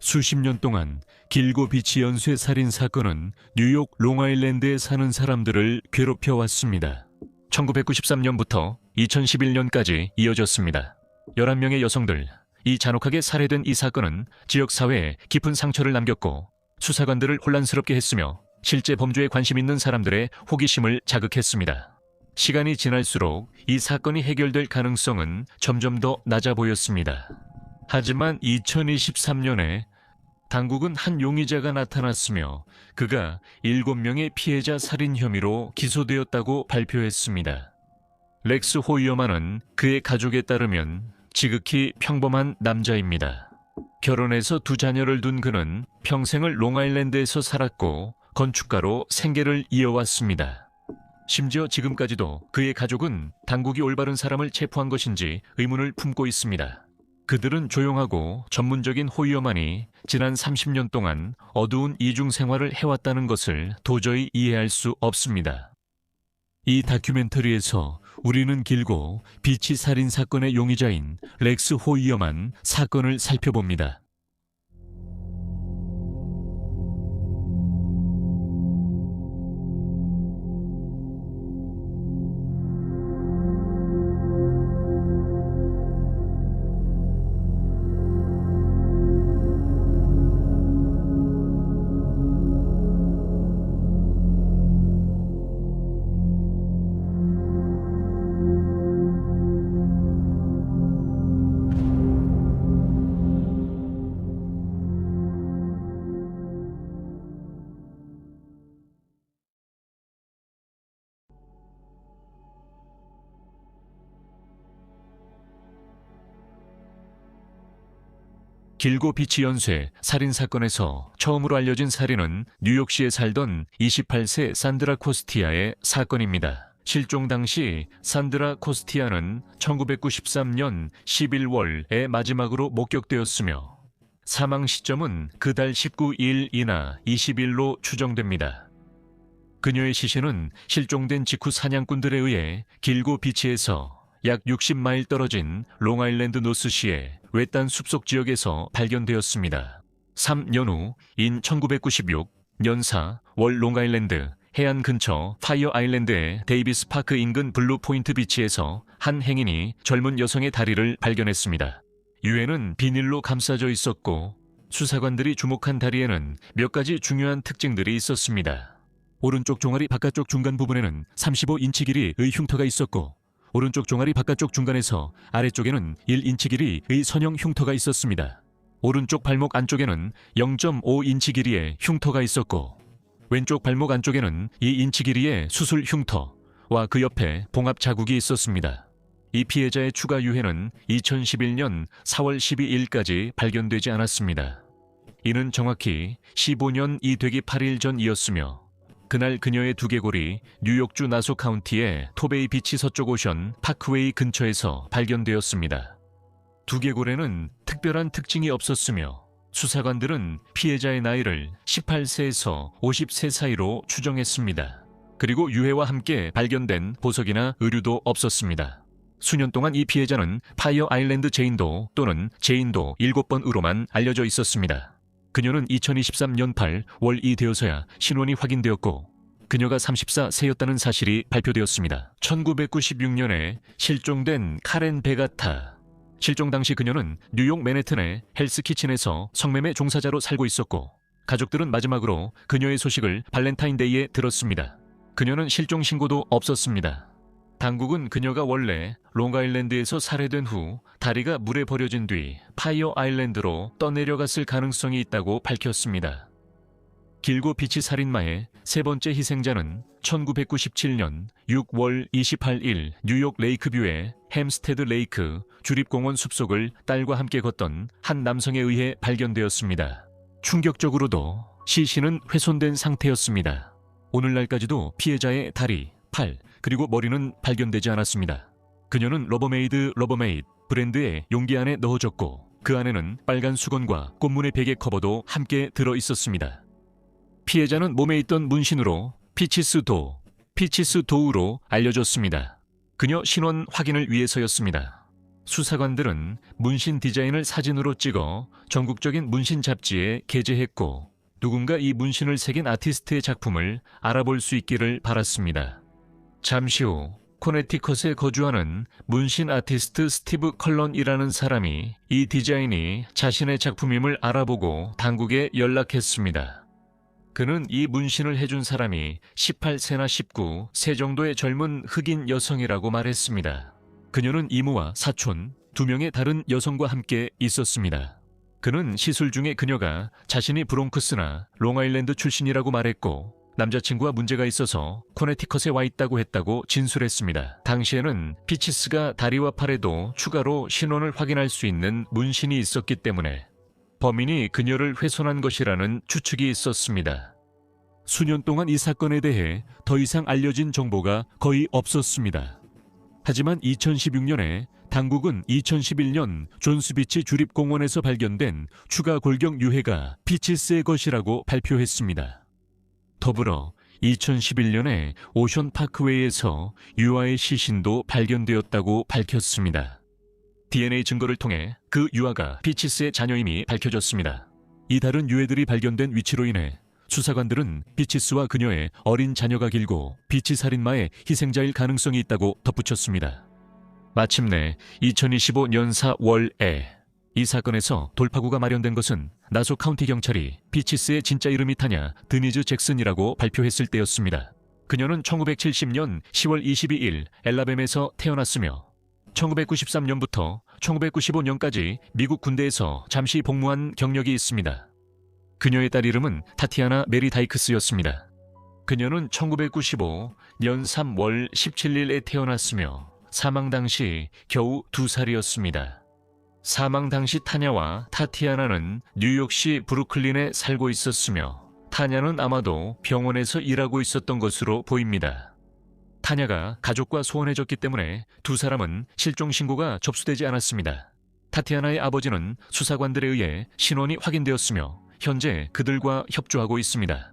수십 년 동안 길고 비치 연쇄 살인 사건은 뉴욕 롱아일랜드에 사는 사람들을 괴롭혀 왔습니다. 1993년부터 2011년까지 이어졌습니다. 11명의 여성들, 이 잔혹하게 살해된 이 사건은 지역사회에 깊은 상처를 남겼고 수사관들을 혼란스럽게 했으며 실제 범죄에 관심 있는 사람들의 호기심을 자극했습니다. 시간이 지날수록 이 사건이 해결될 가능성은 점점 더 낮아 보였습니다. 하지만 2023년에 당국은 한 용의자가 나타났으며 그가 7명의 피해자 살인 혐의로 기소되었다고 발표했습니다. 렉스 호이어만은 그의 가족에 따르면 지극히 평범한 남자입니다. 결혼해서 2자녀를 둔 그는 평생을 롱아일랜드에서 살았고 건축가로 생계를 이어왔습니다. 심지어 지금까지도 그의 가족은 당국이 올바른 사람을 체포한 것인지 의문을 품고 있습니다. 그들은 조용하고 전문적인 호이어만이 지난 30년 동안 어두운 이중 생활을 해왔다는 것을 도저히 이해할 수 없습니다. 이 다큐멘터리에서 우리는 길고 비치 살인 사건의 용의자인 렉스 호이어만 사건을 살펴봅니다. 길고 비치 연쇄 살인 사건에서 처음으로 알려진 살인은 뉴욕시에 살던 28세 산드라 코스티아의 사건입니다. 실종 당시 산드라 코스티아는 1993년 11월에 마지막으로 목격되었으며 사망 시점은 그달 19일이나 20일로 추정됩니다. 그녀의 시신은 실종된 직후 사냥꾼들에 의해 길고 비치에서 약 60마일 떨어진 롱아일랜드 노스시의 외딴 숲속 지역에서 발견되었습니다. 3년 후인 1996 년사 월 롱아일랜드 해안 근처 파이어 아일랜드의 데이비스 파크 인근 블루 포인트 비치에서 한 행인이 젊은 여성의 다리를 발견했습니다. 유해는 비닐로 감싸져 있었고 수사관들이 주목한 다리에는 몇 가지 중요한 특징들이 있었습니다. 오른쪽 종아리 바깥쪽 중간 부분에는 35인치 길이의 흉터가 있었고 오른쪽 종아리 바깥쪽 중간에서 아래쪽에는 1인치 길이의 선형 흉터가 있었습니다. 오른쪽 발목 안쪽에는 0.5인치 길이의 흉터가 있었고 왼쪽 발목 안쪽에는 2인치 길이의 수술 흉터와 그 옆에 봉합 자국이 있었습니다. 이 피해자의 추가 유해는 2011년 4월 12일까지 발견되지 않았습니다. 이는 정확히 15년이 되기 8일 전이었으며 그날 그녀의 두개골이 뉴욕주 나소 카운티의 토베이 비치 서쪽 오션 파크웨이 근처에서 발견되었습니다. 두개골에는 특별한 특징이 없었으며 수사관들은 피해자의 나이를 18세에서 50세 사이로 추정했습니다. 그리고 유해와 함께 발견된 보석이나 의류도 없었습니다. 수년 동안 이 피해자는 파이어 아일랜드 제인도 또는 제인도 7번으로만 알려져 있었습니다. 그녀는 2023년 8월이 되어서야 신원이 확인되었고 그녀가 34세였다는 사실이 발표되었습니다. 1996년에 실종된 카렌 베가타. 실종 당시 그녀는 뉴욕 맨해튼의 헬스키친에서 성매매 종사자로 살고 있었고 가족들은 마지막으로 그녀의 소식을 발렌타인데이에 들었습니다. 그녀는 실종 신고도 없었습니다. 당국은 그녀가 원래 롱아일랜드에서 살해된 후 다리가 물에 버려진 뒤 파이어 아일랜드로 떠내려갔을 가능성이 있다고 밝혔습니다. 길고 비치 살인마의 세 번째 희생자는 1997년 6월 28일 뉴욕 레이크뷰의 햄스테드 레이크 주립공원 숲속을 딸과 함께 걷던 한 남성에 의해 발견되었습니다. 충격적으로도 시신은 훼손된 상태였습니다. 오늘날까지도 피해자의 다리, 팔, 그리고 머리는 발견되지 않았습니다. 그녀는 러버메이드 브랜드의 용기 안에 넣어졌고 그 안에는 빨간 수건과 꽃무늬 베개 커버도 함께 들어 있었습니다. 피해자는 몸에 있던 문신으로 피치스 도우로 알려졌습니다. 그녀 신원 확인을 위해서였습니다. 수사관들은 문신 디자인을 사진으로 찍어 전국적인 문신 잡지에 게재했고 누군가 이 문신을 새긴 아티스트의 작품을 알아볼 수 있기를 바랐습니다. 잠시 후 코네티컷에 거주하는 문신 아티스트 스티브 컬런이라는 사람이 이 디자인이 자신의 작품임을 알아보고 당국에 연락했습니다. 그는 이 문신을 해준 사람이 18세나 19세 정도의 젊은 흑인 여성이라고 말했습니다. 그녀는 이모와 사촌, 2명의 다른 여성과 함께 있었습니다. 그는 시술 중에 그녀가 자신이 브롱크스나 롱아일랜드 출신이라고 말했고 남자친구와 문제가 있어서 코네티컷에 와 있다고 했다고 진술했습니다. 당시에는 피치스가 다리와 팔에도 추가로 신원을 확인할 수 있는 문신이 있었기 때문에 범인이 그녀를 훼손한 것이라는 추측이 있었습니다. 수년 동안 이 사건에 대해 더 이상 알려진 정보가 거의 없었습니다. 하지만 2016년에 당국은 2011년 존스비치 주립공원에서 발견된 추가 골격 유해가 피치스의 것이라고 발표했습니다. 더불어 2011년에 오션 파크웨이에서 유아의 시신도 발견되었다고 밝혔습니다. DNA 증거를 통해 그 유아가 피치스의 자녀임이 밝혀졌습니다. 이 다른 유해들이 발견된 위치로 인해 수사관들은 피치스와 그녀의 어린 자녀가 길고 비치 살인마의 희생자일 가능성이 있다고 덧붙였습니다. 마침내 2025년 4월에 이 사건에서 돌파구가 마련된 것은 나소 카운티 경찰이 피치스의 진짜 이름이 타냐 드니즈 잭슨이라고 발표했을 때였습니다. 그녀는 1970년 10월 22일 엘라베마에서 태어났으며 1993년부터 1995년까지 미국 군대에서 잠시 복무한 경력이 있습니다. 그녀의 딸 이름은 타티아나 메리 다이크스였습니다. 그녀는 1995년 3월 17일에 태어났으며 사망 당시 겨우 2살이었습니다. 사망 당시 타냐와 타티아나는 뉴욕시 브루클린에 살고 있었으며 타냐는 아마도 병원에서 일하고 있었던 것으로 보입니다. 타냐가 가족과 소원해졌기 때문에 두 사람은 실종 신고가 접수되지 않았습니다. 타티아나의 아버지는 수사관들에 의해 신원이 확인되었으며 현재 그들과 협조하고 있습니다.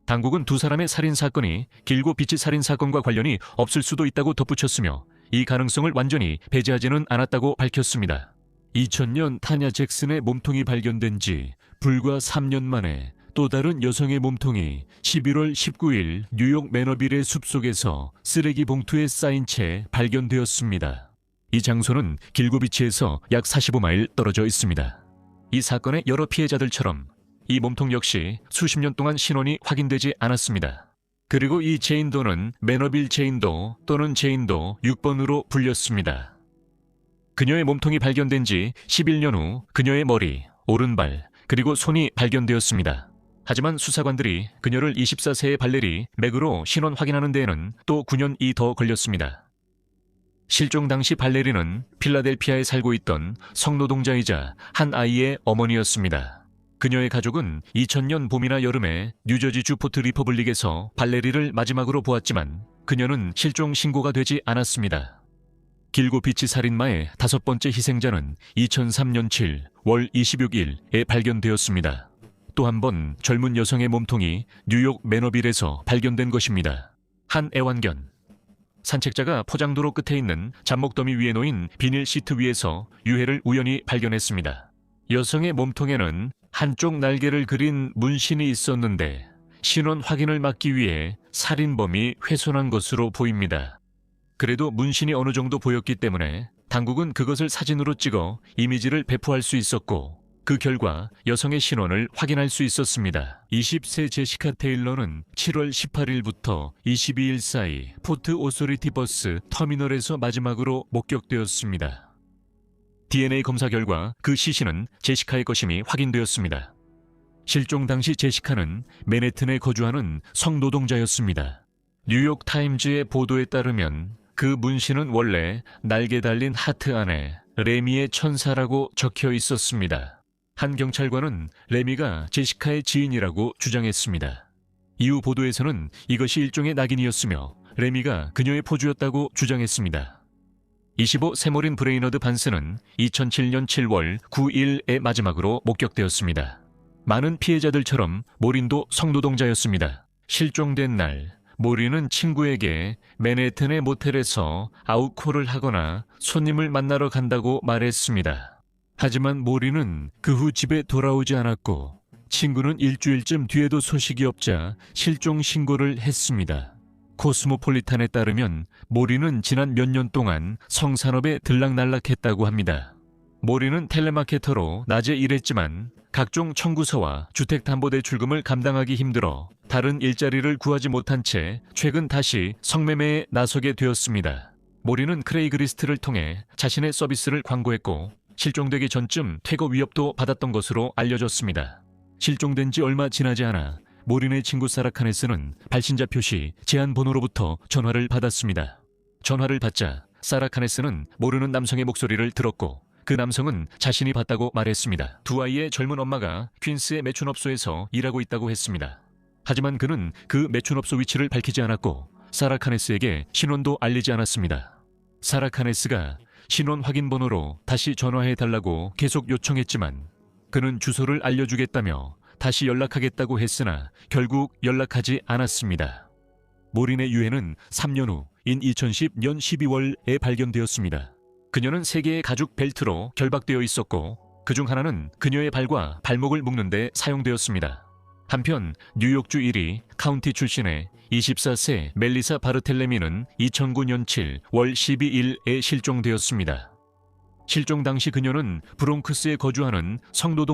당국은 두 사람의 살인사건이 길고 비치 살인사건과 관련이 없을 수도 있다고 덧붙였으며 이 가능성을 완전히 배제하지는 않았다고 밝혔습니다. 2000년 타냐 잭슨의 몸통이 발견된 지 불과 3년 만에 또 다른 여성의 몸통이 11월 19일 뉴욕 매너빌의 숲속에서 쓰레기 봉투에 쌓인 채 발견되었습니다. 이 장소는 길고비치에서 약 45마일 떨어져 있습니다. 이 사건의 여러 피해자들처럼 이 몸통 역시 수십 년 동안 신원이 확인되지 않았습니다. 그리고 이 제인도는 매너빌 제인도 또는 제인도 6번으로 불렸습니다. 그녀의 몸통이 발견된 지 11년 후 그녀의 머리, 오른발, 그리고 손이 발견되었습니다. 하지만 수사관들이 그녀를 24세의 발레리 맥으로 신원 확인하는 데에는 또 9년이 더 걸렸습니다. 실종 당시 발레리는 필라델피아에 살고 있던 성노동자이자 한 아이의 어머니였습니다. 그녀의 가족은 2000년 봄이나 여름에 뉴저지주 포트 리퍼블릭에서 발레리를 마지막으로 보았지만 그녀는 실종 신고가 되지 않았습니다. 길고비치 살인마의 5번째 희생자는 2003년 7월 26일에 발견되었습니다. 또 한 번 젊은 여성의 몸통이 뉴욕 매너빌에서 발견된 것입니다. 한 애완견. 산책자가 포장도로 끝에 있는 잡목더미 위에 놓인 비닐 시트 위에서 유해를 우연히 발견했습니다. 여성의 몸통에는 한쪽 날개를 그린 문신이 있었는데 신원 확인을 막기 위해 살인범이 훼손한 것으로 보입니다. 그래도 문신이 어느 정도 보였기 때문에 당국은 그것을 사진으로 찍어 이미지를 배포할 수 있었고 그 결과 여성의 신원을 확인할 수 있었습니다. 20세 제시카 테일러는 7월 18일부터 22일 사이 포트 오소리티 버스 터미널에서 마지막으로 목격되었습니다. DNA 검사 결과 그 시신은 제시카의 것임이 확인되었습니다. 실종 당시 제시카는 맨해튼에 거주하는 성노동자였습니다. 뉴욕 타임즈의 보도에 따르면 그 문신은 원래 날개 달린 하트 안에 레미의 천사라고 적혀 있었습니다. 한 경찰관은 레미가 제시카의 지인이라고 주장했습니다. 이후 보도에서는 이것이 일종의 낙인이었으며 레미가 그녀의 포주였다고 주장했습니다. 25 세모린 브레이너드 반스는 2007년 7월 9일에 마지막으로 목격되었습니다. 많은 피해자들처럼 모린도 성노동자였습니다. 실종된 날 모리는 친구에게 맨해튼의 모텔에서 아웃콜을 하거나 손님을 만나러 간다고 말했습니다. 하지만 모리는 그 후 집에 돌아오지 않았고 친구는 일주일쯤 뒤에도 소식이 없자 실종 신고를 했습니다. 코스모폴리탄에 따르면 모리는 지난 몇 년 동안 성산업에 들락날락했다고 합니다. 모리는 텔레마케터로 낮에 일했지만 각종 청구서와 주택담보대출금을 감당하기 힘들어 다른 일자리를 구하지 못한 채 최근 다시 성매매에 나서게 되었습니다. 모리는 크레이그리스트를 통해 자신의 서비스를 광고했고 실종되기 전쯤 퇴거 위협도 받았던 것으로 알려졌습니다. 실종된 지 얼마 지나지 않아 모린의 친구 사라 카네스는 발신자 표시 제한 번호로부터 전화를 받았습니다. 전화를 받자 사라 카네스는 모르는 남성의 목소리를 들었고 그 남성은 자신이 봤다고 말했습니다. 두 아이의 젊은 엄마가 퀸스의 매춘업소에서 일하고 있다고 했습니다. 하지만 그는 그 매춘업소 위치를 밝히지 않았고 사라 카네스에게 신원도 알리지 않았습니다. 사라 카네스가 신원 확인 번호로 다시 전화해달라고 계속 요청했지만 그는 주소를 알려주겠다며 다시 연락하겠다고 했으나 결국 연락하지 않았습니다. 모린의 유해는 3년 후인 2010년 12월에 발견되었습니다. 그녀는 3개의 가죽 벨트로 결박되어 있었고 그중 하나는 그녀의 발과 발목을 묶는 데 사용되었습니다. 한편 뉴욕주 1위 카운티 출신의 24세 멜리사 바르텔레미는 2009년 7월 12일에 실종되었습니다. 실종 당시 그녀는 브롱크스에 거주하는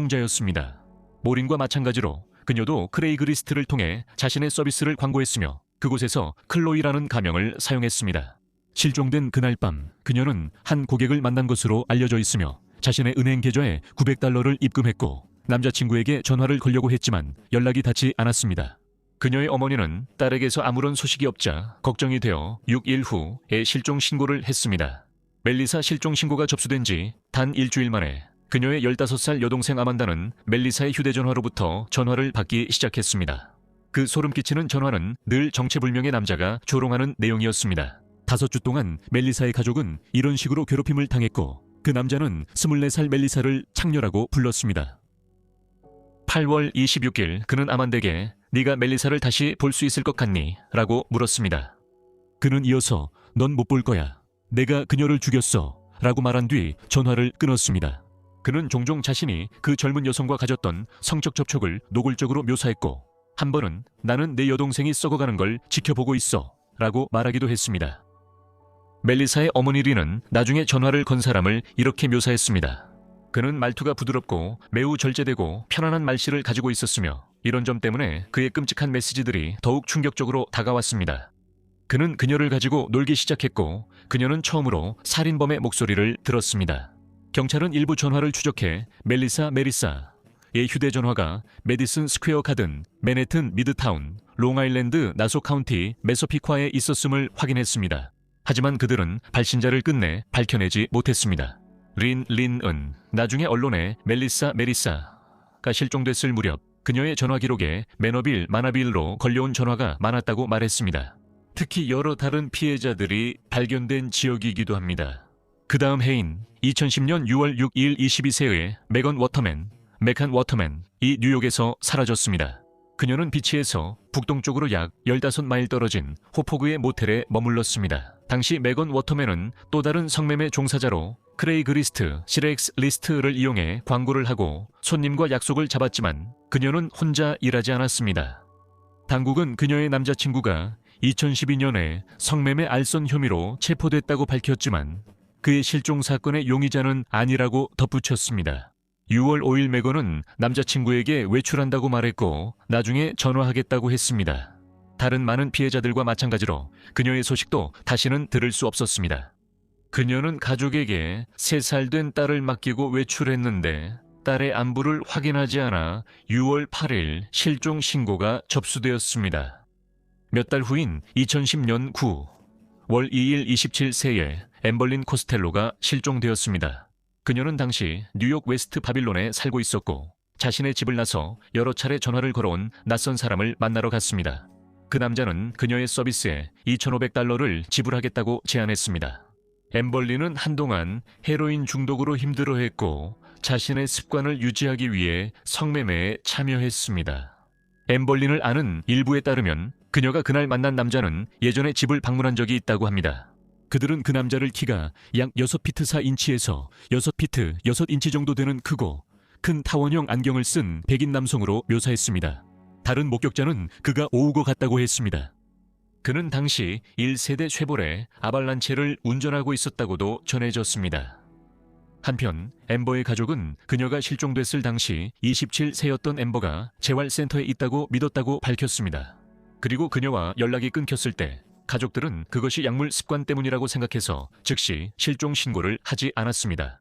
성노동자였습니다. 모린과 마찬가지로 그녀도 크레이그리스트를 통해 자신의 서비스를 광고했으며 그곳에서 클로이라는 가명을 사용했습니다. 실종된 그날 밤 그녀는 한 고객을 만난 것으로 알려져 있으며 자신의 은행 계좌에 $900를 입금했고 남자친구에게 전화를 걸려고 했지만 연락이 닿지 않았습니다. 그녀의 어머니는 딸에게서 아무런 소식이 없자 걱정이 되어 6일 후에 실종 신고를 했습니다. 멜리사 실종 신고가 접수된 지 단 일주일 만에 그녀의 15살 여동생 아만다는 멜리사의 휴대전화로부터 전화를 받기 시작했습니다. 그 소름 끼치는 전화는 늘 정체불명의 남자가 조롱하는 내용이었습니다. 5주 동안 멜리사의 가족은 이런 식으로 괴롭힘을 당했고 그 남자는 24살 멜리사를 창녀라고 불렀습니다. 8월 26일 그는 아만다에게 네가 멜리사를 다시 볼 수 있을 것 같니? 라고 물었습니다. 그는 이어서 넌 못 볼 거야. 내가 그녀를 죽였어. 라고 말한 뒤 전화를 끊었습니다. 그는 종종 자신이 그 젊은 여성과 가졌던 성적 접촉을 노골적으로 묘사했고 한 번은 나는 내 여동생이 썩어가는 걸 지켜보고 있어. 라고 말하기도 했습니다. 멜리사의 어머니 리는 나중에 전화를 건 사람을 이렇게 묘사했습니다. 그는 말투가 부드럽고 매우 절제되고 편안한 말씨를 가지고 있었으며 이런 점 때문에 그의 끔찍한 메시지들이 더욱 충격적으로 다가왔습니다. 그는 그녀를 가지고 놀기 시작했고 그녀는 처음으로 살인범의 목소리를 들었습니다. 경찰은 일부 전화를 추적해 메리사의 휴대전화가 메디슨 스퀘어 가든, 맨해튼 미드타운, 롱아일랜드 나소 카운티 메소피콰에 있었음을 확인했습니다. 하지만 그들은 발신자를 끝내 밝혀내지 못했습니다. 린은 나중에 언론에 메리사가 실종됐을 무렵 그녀의 전화 기록에 마나빌로 걸려온 전화가 많았다고 말했습니다. 특히 여러 다른 피해자들이 발견된 지역이기도 합니다. 그 다음 해인 2010년 6월 6일 22세의 메칸 워터맨이 뉴욕에서 사라졌습니다. 그녀는 비치에서 북동쪽으로 약 15마일 떨어진 호포그의 모텔에 머물렀습니다. 당시 메건 워터맨은 또 다른 성매매 종사자로 크레이그리스트 시렉스 리스트를 이용해 광고를 하고 손님과 약속을 잡았지만 그녀는 혼자 일하지 않았습니다. 당국은 그녀의 남자친구가 2012년에 성매매 알선 혐의로 체포됐다고 밝혔지만 그의 실종 사건의 용의자는 아니라고 덧붙였습니다. 6월 5일 메건은 남자친구에게 외출한다고 말했고 나중에 전화하겠다고 했습니다. 다른 많은 피해자들과 마찬가지로 그녀의 소식도 다시는 들을 수 없었습니다. 그녀는 가족에게 3살 된 딸을 맡기고 외출했는데 딸의 안부를 확인하지 않아 6월 8일 실종 신고가 접수되었습니다. 몇 달 후인 2010년 9월 2일 27세의 엠벌린 코스텔로가 실종되었습니다. 그녀는 당시 뉴욕 웨스트 바빌론에 살고 있었고 자신의 집을 나서 여러 차례 전화를 걸어온 낯선 사람을 만나러 갔습니다. 그 남자는 그녀의 서비스에 $2,500를 지불하겠다고 제안했습니다. 엠벌린은 한동안 헤로인 중독으로 힘들어했고 자신의 습관을 유지하기 위해 성매매에 참여했습니다. 엠벌린을 아는 일부에 따르면 그녀가 그날 만난 남자는 예전에 집을 방문한 적이 있다고 합니다. 그들은 그 남자를 키가 약 6피트 4인치에서 6피트 6인치 정도 되는 크고 큰 타원형 안경을 쓴 백인 남성으로 묘사했습니다. 다른 목격자는 그가 오우고 갔다고 했습니다. 그는 당시 1세대 쉐보레 아발란체를 운전하고 있었다고도 전해졌습니다. 한편 엠버의 가족은 그녀가 실종됐을 당시 27세였던 엠버가 재활센터에 있다고 믿었다고 밝혔습니다. 그리고 그녀와 연락이 끊겼을 때 가족들은 그것이 약물 습관 때문이라고 생각해서 즉시 실종 신고를 하지 않았습니다.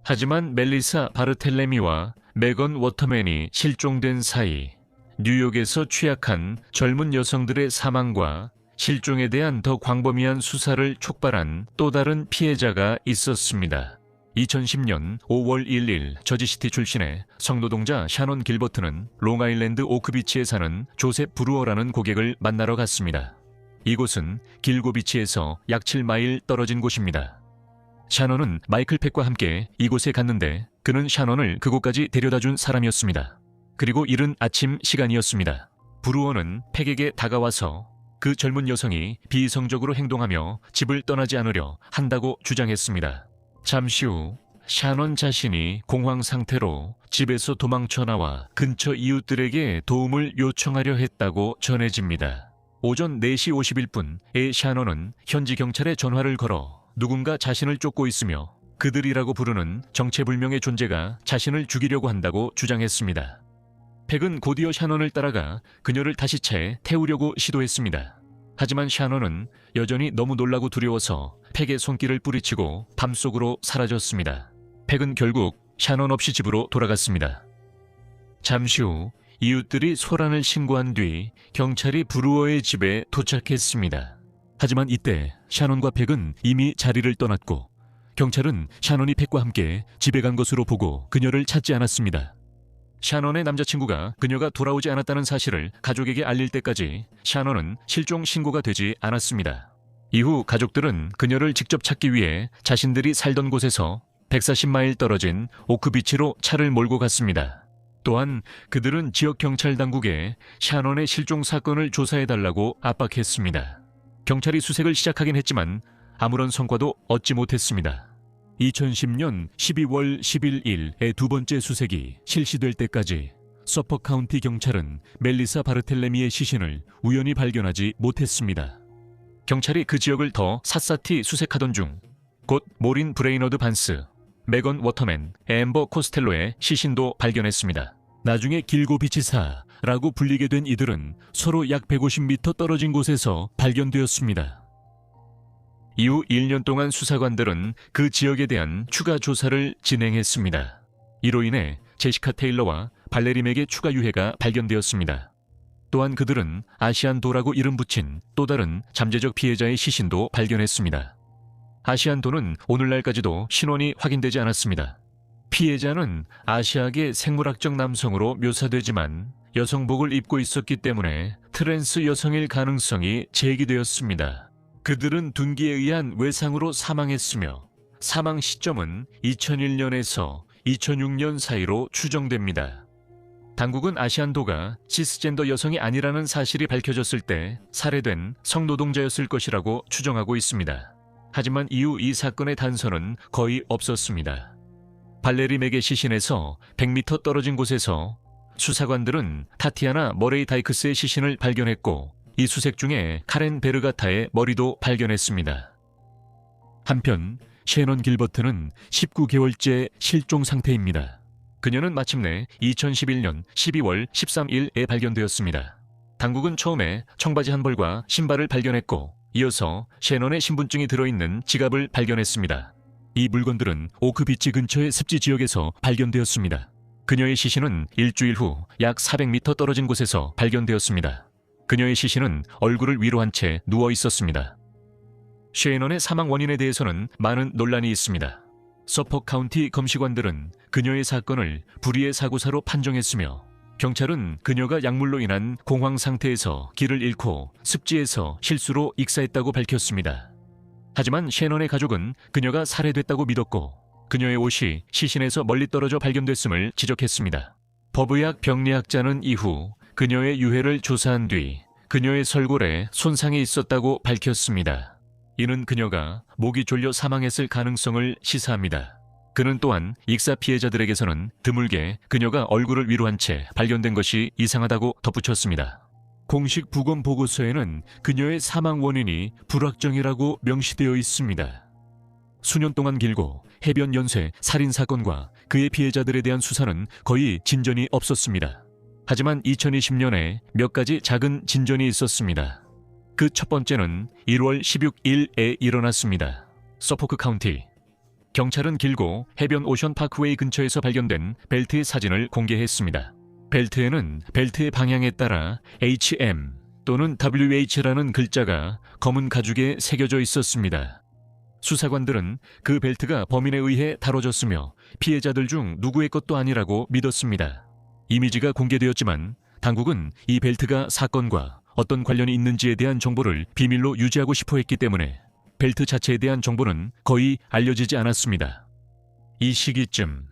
하지만 멜리사 바르텔레미와 메건 워터맨이 실종된 사이 뉴욕에서 취약한 젊은 여성들의 사망과 실종에 대한 더 광범위한 수사를 촉발한 또 다른 피해자가 있었습니다. 2010년 5월 1일 저지시티 출신의 성노동자 샤논 길버트는 롱아일랜드 오크비치에 사는 조셉 브루어라는 고객을 만나러 갔습니다. 이곳은 길고비치에서 약 7마일 떨어진 곳입니다. 샤논은 마이클 팩과 함께 이곳에 갔는데 그는 샤논을 그곳까지 데려다준 사람이었습니다. 그리고 이른 아침 시간이었습니다. 브루어는 팩에게 다가와서 그 젊은 여성이 비이성적으로 행동하며 집을 떠나지 않으려 한다고 주장했습니다. 잠시 후 샤논 자신이 공황 상태로 집에서 도망쳐 나와 근처 이웃들에게 도움을 요청하려 했다고 전해집니다. 오전 4시 51분에 샤논은 현지 경찰에 전화를 걸어 누군가 자신을 쫓고 있으며 그들이라고 부르는 정체불명의 존재가 자신을 죽이려고 한다고 주장했습니다. 팩은 곧이어 샤논을 따라가 그녀를 다시 차에 태우려고 시도했습니다. 하지만 샤논은 여전히 너무 놀라고 두려워서 팩의 손길을 뿌리치고 밤속으로 사라졌습니다. 팩은 결국 샤논 없이 집으로 돌아갔습니다. 잠시 후 이웃들이 소란을 신고한 뒤 경찰이 브루어의 집에 도착했습니다. 하지만 이때 샤논과 팩은 이미 자리를 떠났고 경찰은 샤논이 팩과 함께 집에 간 것으로 보고 그녀를 찾지 않았습니다. 샤논의 남자친구가 그녀가 돌아오지 않았다는 사실을 가족에게 알릴 때까지 샤논은 실종 신고가 되지 않았습니다. 이후 가족들은 그녀를 직접 찾기 위해 자신들이 살던 곳에서 140마일 떨어진 오크비치로 차를 몰고 갔습니다. 또한 그들은 지역 경찰 당국에 샤논의 실종 사건을 조사해달라고 압박했습니다. 경찰이 수색을 시작하긴 했지만 아무런 성과도 얻지 못했습니다. 2010년 12월 11일의 두 번째 수색이 실시될 때까지 서퍼 카운티 경찰은 멜리사 바르텔레미의 시신을 우연히 발견하지 못했습니다. 경찰이 그 지역을 더 샅샅이 수색하던 중 곧 모린 브레이너드 반스, 메건 워터맨, 엠버 코스텔로의 시신도 발견했습니다. 나중에 길고비치사라고 불리게 된 이들은 서로 약 150m 떨어진 곳에서 발견되었습니다. 이후 1년 동안 수사관들은 그 지역에 대한 추가 조사를 진행했습니다. 이로 인해 제시카 테일러와 발레리 맥의 추가 유해가 발견되었습니다. 또한 그들은 아시안도라고 이름 붙인 또 다른 잠재적 피해자의 시신도 발견했습니다. 아시안도는 오늘날까지도 신원이 확인되지 않았습니다. 피해자는 아시아계 생물학적 남성으로 묘사되지만 여성복을 입고 있었기 때문에 트랜스 여성일 가능성이 제기되었습니다. 그들은 둔기에 의한 외상으로 사망했으며 사망 시점은 2001년에서 2006년 사이로 추정됩니다. 당국은 아시안도가 시스젠더 여성이 아니라는 사실이 밝혀졌을 때 살해된 성노동자였을 것이라고 추정하고 있습니다. 하지만 이후 이 사건의 단서는 거의 없었습니다. 발레리 맥의 시신에서 100m 떨어진 곳에서 수사관들은 타티아나 머레이 다이크스의 시신을 발견했고 이 수색 중에 카렌 베르가타의 머리도 발견했습니다. 한편 셰넌 길버트는 19개월째 실종 상태입니다. 그녀는 마침내 2011년 12월 13일에 발견되었습니다. 당국은 처음에 청바지 한 벌과 신발을 발견했고 이어서 셰넌의 신분증이 들어있는 지갑을 발견했습니다. 이 물건들은 오크비치 근처의 습지 지역에서 발견되었습니다. 그녀의 시신은 일주일 후 약 400m 떨어진 곳에서 발견되었습니다. 그녀의 시신은 얼굴을 위로 한 채 누워 있었습니다. 셰넌의 사망 원인에 대해서는 많은 논란이 있습니다. 서퍼 카운티 검시관들은 그녀의 사건을 불의의 사고사로 판정했으며 경찰은 그녀가 약물로 인한 공황 상태에서 길을 잃고 습지에서 실수로 익사했다고 밝혔습니다. 하지만 셰넌의 가족은 그녀가 살해됐다고 믿었고 그녀의 옷이 시신에서 멀리 떨어져 발견됐음을 지적했습니다. 법의학 병리학자는 이후 그녀의 유해를 조사한 뒤 그녀의 설골에 손상이 있었다고 밝혔습니다. 이는 그녀가 목이 졸려 사망했을 가능성을 시사합니다. 그는 또한 익사 피해자들에게서는 드물게 그녀가 얼굴을 위로 한 채 발견된 것이 이상하다고 덧붙였습니다. 공식 부검 보고서에는 그녀의 사망 원인이 불확정이라고 명시되어 있습니다. 수년 동안 길고 해변 연쇄 살인 사건과 그의 피해자들에 대한 수사는 거의 진전이 없었습니다. 하지만 2020년에 몇 가지 작은 진전이 있었습니다. 그 첫 번째는 1월 16일에 일어났습니다. 서포크 카운티 경찰은 길고 해변 오션 파크웨이 근처에서 발견된 벨트의 사진을 공개했습니다. 벨트에는 벨트의 방향에 따라 HM 또는 WH라는 글자가 검은 가죽에 새겨져 있었습니다. 수사관들은 그 벨트가 범인에 의해 다뤄졌으며 피해자들 중 누구의 것도 아니라고 믿었습니다. 이미지가 공개되었지만 당국은 이 벨트가 사건과 어떤 관련이 있는지에 대한 정보를 비밀로 유지하고 싶어 했기 때문에 벨트 자체에 대한 정보는 거의 알려지지 않았습니다. 이 시기쯤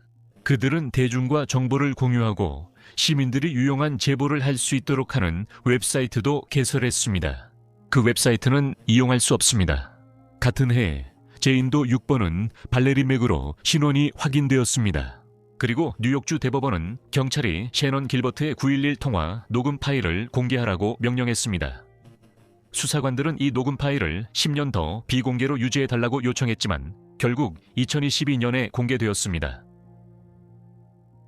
그들은 대중과 정보를 공유하고 시민들이 유용한 제보를 할 수 있도록 하는 웹사이트도 개설했습니다. 그 웹사이트는 이용할 수 없습니다. 같은 해 제인도 6번은 발레리 맥으로 신원이 확인되었습니다. 그리고 뉴욕주 대법원은 경찰이 셰넌 길버트의 911 통화 녹음 파일을 공개하라고 명령했습니다. 수사관들은 이 녹음 파일을 10년 더 비공개로 유지해달라고 요청했지만 결국 2022년에 공개되었습니다.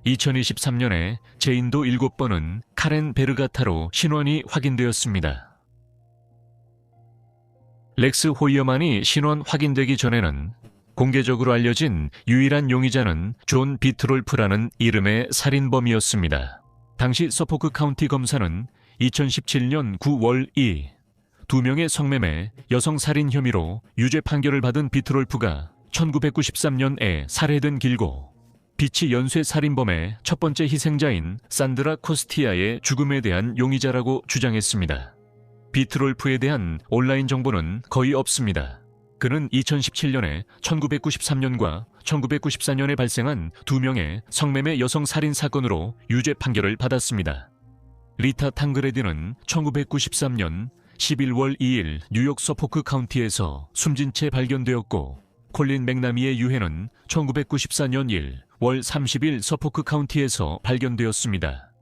2023년에 제인도 7번은 카렌 베르가타로 신원이 확인되었습니다. 렉스 호이어만이 신원 확인되기 전에는 공개적으로 알려진 유일한 용의자는 존 비트롤프라는 이름의 살인범이었습니다. 당시 서포크 카운티 검사는 2017년 9월 2 두 명의 성매매, 여성 살인 혐의로 유죄 판결을 받은 비트롤프가 1993년에 살해된 길고 비치 연쇄 살인범의 첫 번째 희생자인 산드라 코스티아의 죽음에 대한 용의자라고 주장했습니다. 비트롤프에 대한 온라인 정보는 거의 없습니다. 그는 2017년에 1993년과 1994년에 발생한 두 명의 성매매 여성 살인 사건으로 유죄 판결을 받았습니다. 리타 탕그레디는 1993년 11월 2일 뉴욕 서포크 카운티에서 숨진 채 발견되었고 콜린 맥나미의 유해는 1994년 1월 30일 서포크 카운티에서 발견되었습니다.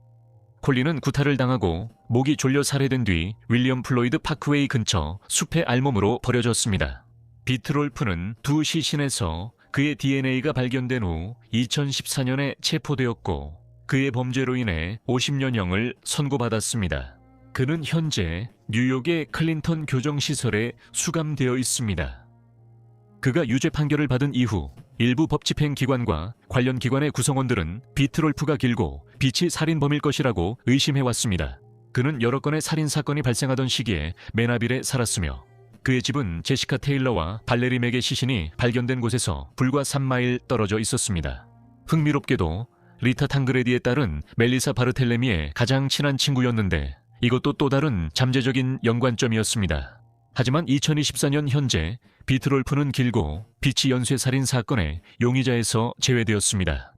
콜린은 구타를 당하고 목이 졸려 살해된 뒤 윌리엄 플로이드 파크웨이 근처 숲의 알몸으로 버려졌습니다. 비트롤프는 두 시신에서 그의 DNA가 발견된 후 2014년에 체포되었고 그의 범죄로 인해 50년형을 선고받았습니다. 그는 현재 뉴욕의 클린턴 교정시설에 수감되어 있습니다. 그가 유죄 판결을 받은 이후 일부 법집행기관과 관련 기관의 구성원들은 비트롤프가 길고 비치 살인범일 것이라고 의심해왔습니다. 그는 여러 건의 살인사건이 발생하던 시기에 맨하빌에 살았으며 그의 집은 제시카 테일러와 발레리 맥의 시신이 발견된 곳에서 불과 3마일 떨어져 있었습니다. 흥미롭게도 리타 탕그레디의 딸은 멜리사 바르텔레미의 가장 친한 친구였는데 이것도 또 다른 잠재적인 연관점이었습니다. 하지만 2024년 현재 비트롤프는 길고 비치 연쇄 살인 사건의 용의자에서 제외되었습니다.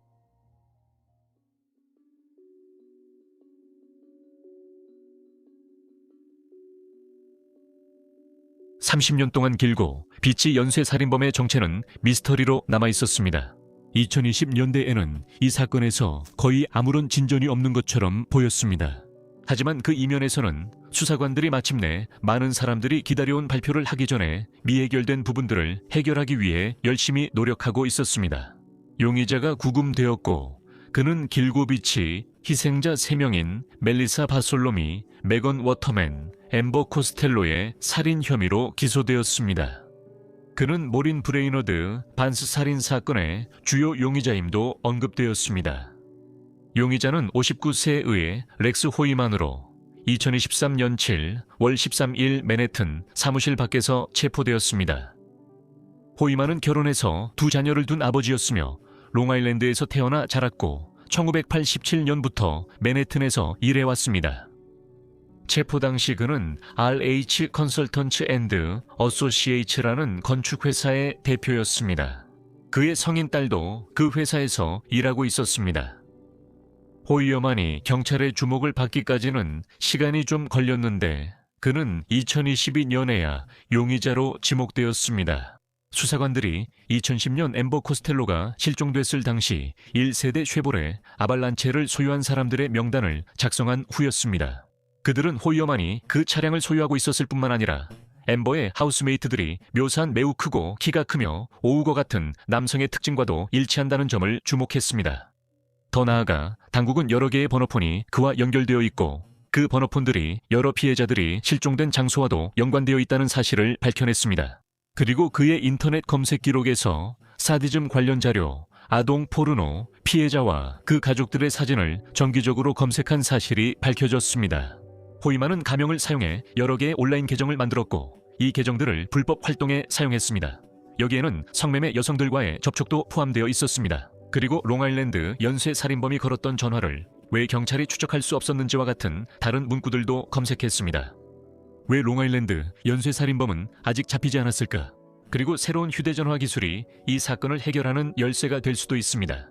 (30년) 동안 길고 비치 연쇄 살인범의 정체는 미스터리로 남아있었습니다. 2020년대에는 이 사건에서 거의 아무런 진전이 없는 것처럼 보였습니다. 하지만 그 이면에서는 수사관들이 마침내 많은 사람들이 기다려온 발표를 하기 전에 미해결된 부분들을 해결하기 위해 열심히 노력하고 있었습니다. 용의자가 구금되었고 그는 길고 비치 희생자 3명인 멜리사 바솔로미, 메건 워터맨, 앰버 코스텔로의 살인 혐의로 기소되었습니다. 그는 모린 브레이너드 반스 살인 사건의 주요 용의자임도 언급되었습니다. 용의자는 59세의 렉스 호이만으로 2023년 7월 13일 맨해튼 사무실 밖에서 체포되었습니다. 호이만은 결혼해서 2 자녀를 둔 아버지였으며 롱아일랜드에서 태어나 자랐고 1987년부터 맨해튼에서 일해왔습니다. 체포 당시 그는 RH 컨설턴츠 앤드 어소시에이츠라는 건축회사의 대표였습니다. 그의 성인 딸도 그 회사에서 일하고 있었습니다. 호이어만이 경찰의 주목을 받기까지는 시간이 좀 걸렸는데 그는 2022년에야 용의자로 지목되었습니다. 수사관들이 2010년 엠버 코스텔로가 실종됐을 당시 1세대 쉐보레 아발란체를 소유한 사람들의 명단을 작성한 후였습니다. 그들은 호이어만이 그 차량을 소유하고 있었을 뿐만 아니라 엠버의 하우스메이트들이 묘사한 매우 크고 키가 크며 오우거 같은 남성의 특징과도 일치한다는 점을 주목했습니다. 더 나아가 당국은 여러 개의 번호폰이 그와 연결되어 있고 그 번호폰들이 여러 피해자들이 실종된 장소와도 연관되어 있다는 사실을 밝혀냈습니다. 그리고 그의 인터넷 검색 기록에서 사디즘 관련 자료, 아동 포르노, 피해자와 그 가족들의 사진을 정기적으로 검색한 사실이 밝혀졌습니다. 호이만은 가명을 사용해 여러 개의 온라인 계정을 만들었고 이 계정들을 불법 활동에 사용했습니다. 여기에는 성매매 여성들과의 접촉도 포함되어 있었습니다. 그리고 롱아일랜드 연쇄 살인범이 걸었던 전화를 왜 경찰이 추적할 수 없었는지와 같은 다른 문구들도 검색했습니다. 왜 롱아일랜드 연쇄 살인범은 아직 잡히지 않았을까? 그리고 새로운 휴대전화 기술이 이 사건을 해결하는 열쇠가 될 수도 있습니다.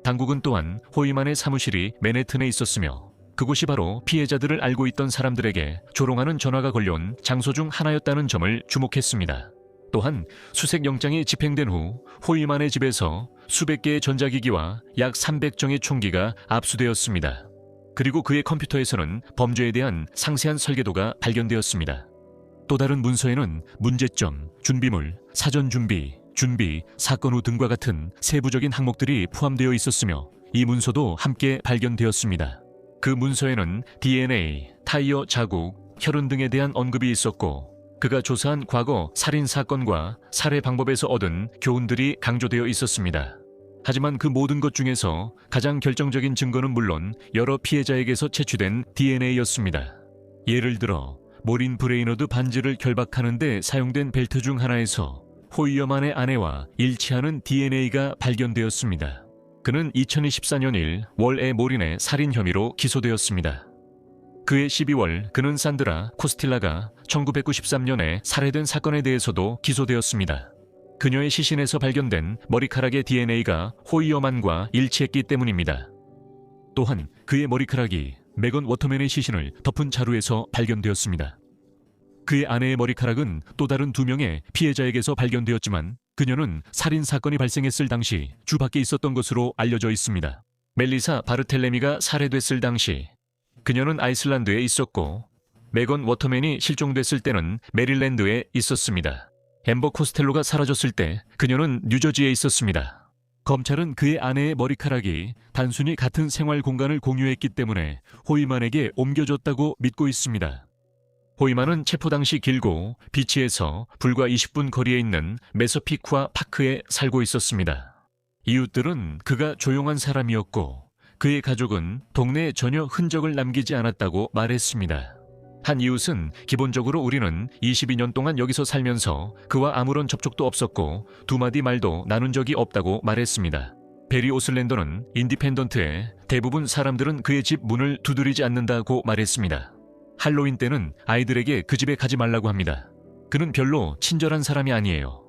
당국은 또한 호이만의 사무실이 맨해튼에 있었으며 그곳이 바로 피해자들을 알고 있던 사람들에게 조롱하는 전화가 걸려온 장소 중 하나였다는 점을 주목했습니다. 또한 수색 영장이 집행된 후 호이만의 집에서 수백 개의 전자기기와 약 300정의 총기가 압수되었습니다. 그리고 그의 컴퓨터에서는 범죄에 대한 상세한 설계도가 발견되었습니다. 또 다른 문서에는 문제점, 준비물, 사전 준비, 사건 후 등과 같은 세부적인 항목들이 포함되어 있었으며 이 문서도 함께 발견되었습니다. 그 문서에는 DNA, 타이어 자국, 혈흔 등에 대한 언급이 있었고 그가 조사한 과거 살인 사건과 살해 방법에서 얻은 교훈들이 강조되어 있었습니다. 하지만 그 모든 것 중에서 가장 결정적인 증거는 물론 여러 피해자에게서 채취된 DNA였습니다. 예를 들어 모린 브레이너드 반지를 결박하는 데 사용된 벨트 중 하나에서 호이어만의 아내와 일치하는 DNA가 발견되었습니다. 그는 2024년 1월 월에 모린의 살인 혐의로 기소되었습니다. 그해 12월 그는 산드라 코스틸라가 1993년에 살해된 사건에 대해서도 기소되었습니다. 그녀의 시신에서 발견된 머리카락의 DNA가 호이어만과 일치했기 때문입니다. 또한 그의 머리카락이 메건 워터맨의 시신을 덮은 자루에서 발견되었습니다. 그의 아내의 머리카락은 또 다른 2명의 피해자에게서 발견되었지만 그녀는 살인 사건이 발생했을 당시 주 밖에 있었던 것으로 알려져 있습니다. 멜리사 바르텔레미가 살해됐을 당시 그녀는 아이슬란드에 있었고 메건 워터맨이 실종됐을 때는 메릴랜드에 있었습니다. 엠버 코스텔로가 사라졌을 때 그녀는 뉴저지에 있었습니다. 검찰은 그의 아내의 머리카락이 단순히 같은 생활 공간을 공유했기 때문에 호이만에게 옮겨졌다고 믿고 있습니다. 호이만은 체포 당시 길고 비치에서 불과 20분 거리에 있는 메서피쿠아 파크에 살고 있었습니다. 이웃들은 그가 조용한 사람이었고 그의 가족은 동네에 전혀 흔적을 남기지 않았다고 말했습니다. 한 이웃은 기본적으로 우리는 22년 동안 여기서 살면서 그와 아무런 접촉도 없었고 2마디 말도 나눈 적이 없다고 말했습니다. 베리 오슬랜더는 인디펜던트에 대부분 사람들은 그의 집 문을 두드리지 않는다고 말했습니다. 할로윈 때는 아이들에게 그 집에 가지 말라고 합니다. 그는 별로 친절한 사람이 아니에요.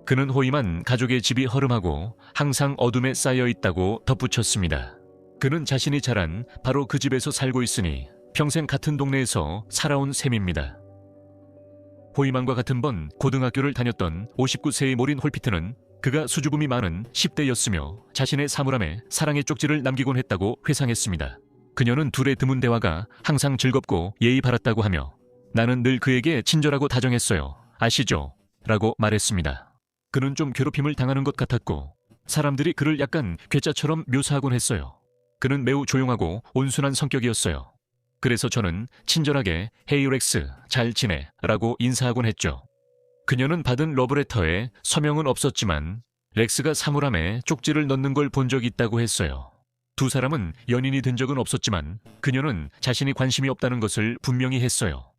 그는 호이만 가족의 집이 허름하고 항상 어둠에 쌓여 있다고 덧붙였습니다. 그는 자신이 자란 바로 그 집에서 살고 있으니 평생 같은 동네에서 살아온 셈입니다. 호이만과 같은 번 고등학교를 다녔던 59세의 모린 홀피트는 그가 수줍음이 많은 10대였으며 자신의 사물함에 사랑의 쪽지를 남기곤 했다고 회상했습니다. 그녀는 둘의 드문 대화가 항상 즐겁고 예의 바랐다고 하며 나는 늘 그에게 친절하고 다정했어요. 아시죠? 라고 말했습니다. 그는 좀 괴롭힘을 당하는 것 같았고 사람들이 그를 약간 괴짜처럼 묘사하곤 했어요. 그는 매우 조용하고 온순한 성격이었어요. 그래서 저는 친절하게 헤이 렉스, 잘 지내? 라고 인사하곤 했죠. 그녀는 받은 러브레터에 서명은 없었지만 렉스가 사물함에 쪽지를 넣는 걸 본 적이 있다고 했어요. 두 사람은 연인이 된 적은 없었지만 그녀는 자신이 관심이 없다는 것을 분명히 했어요.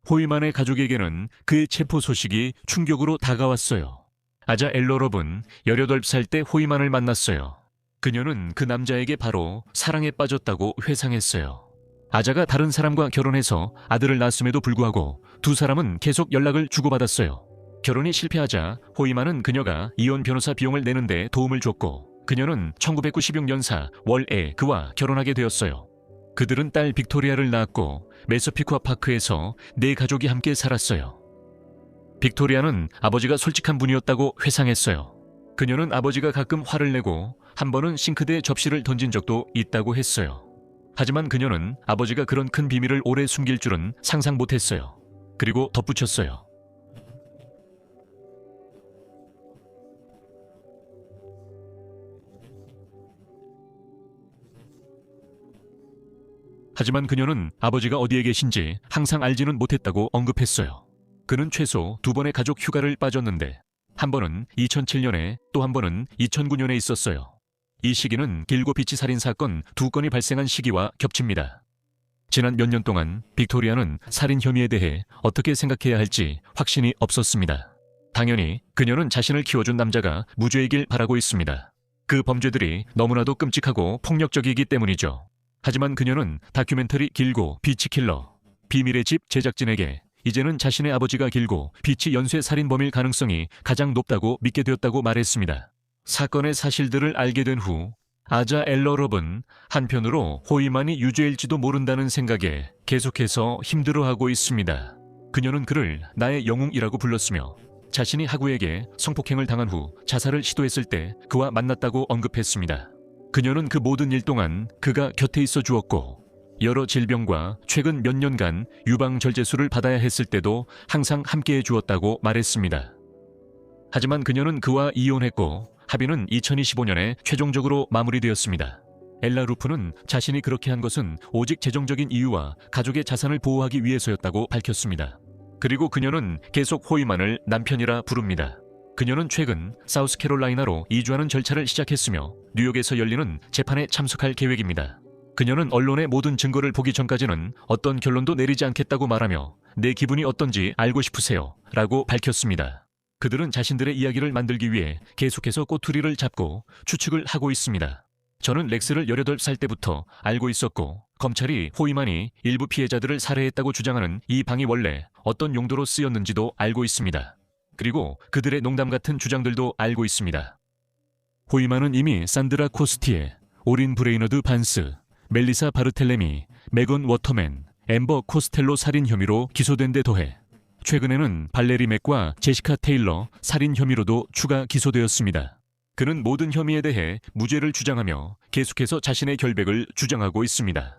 호이만의 가족에게는 그의 체포 소식이 충격으로 다가왔어요. 아자 엘러럽은 18살 때 호이만을 만났어요. 그녀는 그 남자에게 바로 사랑에 빠졌다고 회상했어요. 아자가 다른 사람과 결혼해서 아들을 낳았음에도 불구하고 두 사람은 계속 연락을 주고받았어요. 결혼이 실패하자 호이만은 그녀가 이혼 변호사 비용을 내는데 도움을 줬고 그녀는 1996년사 월에 그와 결혼하게 되었어요. 그들은 딸 빅토리아를 낳았고 메서피쿠아 파크에서 네 가족이 함께 살았어요. 빅토리아는 아버지가 솔직한 분이었다고 회상했어요. 그녀는 아버지가 가끔 화를 내고 한 번은 싱크대에 접시를 던진 적도 있다고 했어요. 하지만 그녀는 아버지가 그런 큰 비밀을 오래 숨길 줄은 상상 못했어요. 그리고 덧붙였어요. 하지만 그녀는 아버지가 어디에 계신지 항상 알지는 못했다고 언급했어요. 그는 최소 2번의 가족 휴가를 빠졌는데 한 번은 2007년에 또 한 번은 2009년에 있었어요. 이 시기는 길고 비치 살인 사건 2건이 발생한 시기와 겹칩니다. 지난 몇 년 동안 빅토리아는 살인 혐의에 대해 어떻게 생각해야 할지 확신이 없었습니다. 당연히 그녀는 자신을 키워준 남자가 무죄이길 바라고 있습니다. 그 범죄들이 너무나도 끔찍하고 폭력적이기 때문이죠. 하지만 그녀는 다큐멘터리 길고 비치 킬러, 비밀의 집 제작진에게 이제는 자신의 아버지가 길고 비치 연쇄 살인범일 가능성이 가장 높다고 믿게 되었다고 말했습니다. 사건의 사실들을 알게 된 후 아자 엘러럽은 한편으로 호이만이 유죄일지도 모른다는 생각에 계속해서 힘들어하고 있습니다. 그녀는 그를 나의 영웅이라고 불렀으며 자신이 하구에게 성폭행을 당한 후 자살을 시도했을 때 그와 만났다고 언급했습니다. 그녀는 그 모든 일 동안 그가 곁에 있어 주었고 여러 질병과 최근 몇 년간 유방절제술을 받아야 했을 때도 항상 함께해 주었다고 말했습니다. 하지만 그녀는 그와 이혼했고 합의는 2025년에 최종적으로 마무리되었습니다. 엘라 루프는 자신이 그렇게 한 것은 오직 재정적인 이유와 가족의 자산을 보호하기 위해서였다고 밝혔습니다. 그리고 그녀는 계속 호이만을 남편이라 부릅니다. 그녀는 최근 사우스캐롤라이나로 이주하는 절차를 시작했으며 뉴욕에서 열리는 재판에 참석할 계획입니다. 그녀는 언론의 모든 증거를 보기 전까지는 어떤 결론도 내리지 않겠다고 말하며 내 기분이 어떤지 알고 싶으세요? 라고 밝혔습니다. 그들은 자신들의 이야기를 만들기 위해 계속해서 꼬투리를 잡고 추측을 하고 있습니다. 저는 렉스를 18살 때부터 알고 있었고 검찰이 호이만이 일부 피해자들을 살해했다고 주장하는 이 방이 원래 어떤 용도로 쓰였는지도 알고 있습니다. 그리고 그들의 농담 같은 주장들도 알고 있습니다. 호이만은 이미 산드라 코스티에, 오린 브레이너드 반스, 멜리사 바르텔레미, 메건 워터맨, 앰버 코스텔로 살인 혐의로 기소된 데 더해 최근에는 발레리 맥과 제시카 테일러 살인 혐의로도 추가 기소되었습니다. 그는 모든 혐의에 대해 무죄를 주장하며 계속해서 자신의 결백을 주장하고 있습니다.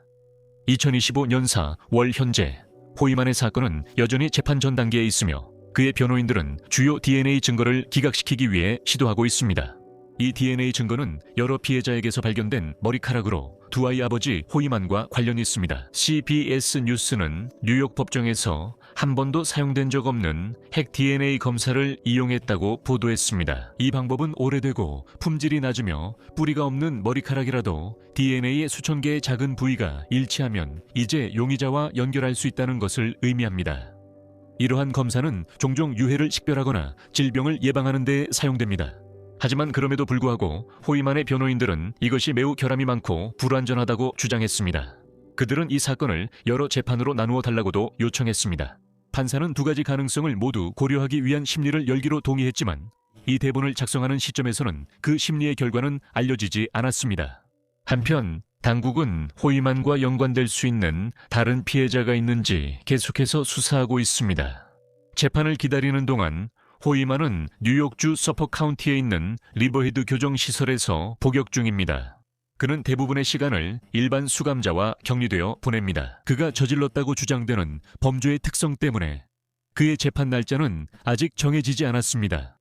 2025년사 월 현재 호이만의 사건은 여전히 재판 전 단계에 있으며 그의 변호인들은 주요 DNA 증거를 기각시키기 위해 시도하고 있습니다. 이 DNA 증거는 여러 피해자에게서 발견된 머리카락으로 두 아이 아버지 호이만과 관련이 있습니다. CBS 뉴스는 뉴욕 법정에서 한 번도 사용된 적 없는 핵 DNA 검사를 이용했다고 보도했습니다. 이 방법은 오래되고 품질이 낮으며 뿌리가 없는 머리카락이라도 DNA의 수천 개의 작은 부위가 일치하면 이제 용의자와 연결할 수 있다는 것을 의미합니다. 이러한 검사는 종종 유해를 식별하거나 질병을 예방하는 데 사용됩니다. 하지만 그럼에도 불구하고 호이만의 변호인들은 이것이 매우 결함이 많고 불완전하다고 주장했습니다. 그들은 이 사건을 여러 재판으로 나누어 달라고도 요청했습니다. 판사는 두 가지 가능성을 모두 고려하기 위한 심리를 열기로 동의했지만 이 대본을 작성하는 시점에서는 그 심리의 결과는 알려지지 않았습니다. 한편 당국은 호이만과 연관될 수 있는 다른 피해자가 있는지 계속해서 수사하고 있습니다. 재판을 기다리는 동안 호이만은 뉴욕주 서퍼 카운티에 있는 리버헤드 교정시설에서 복역 중입니다. 그는 대부분의 시간을 일반 수감자와 격리되어 보냅니다. 그가 저질렀다고 주장되는 범죄의 특성 때문에 그의 재판 날짜는 아직 정해지지 않았습니다.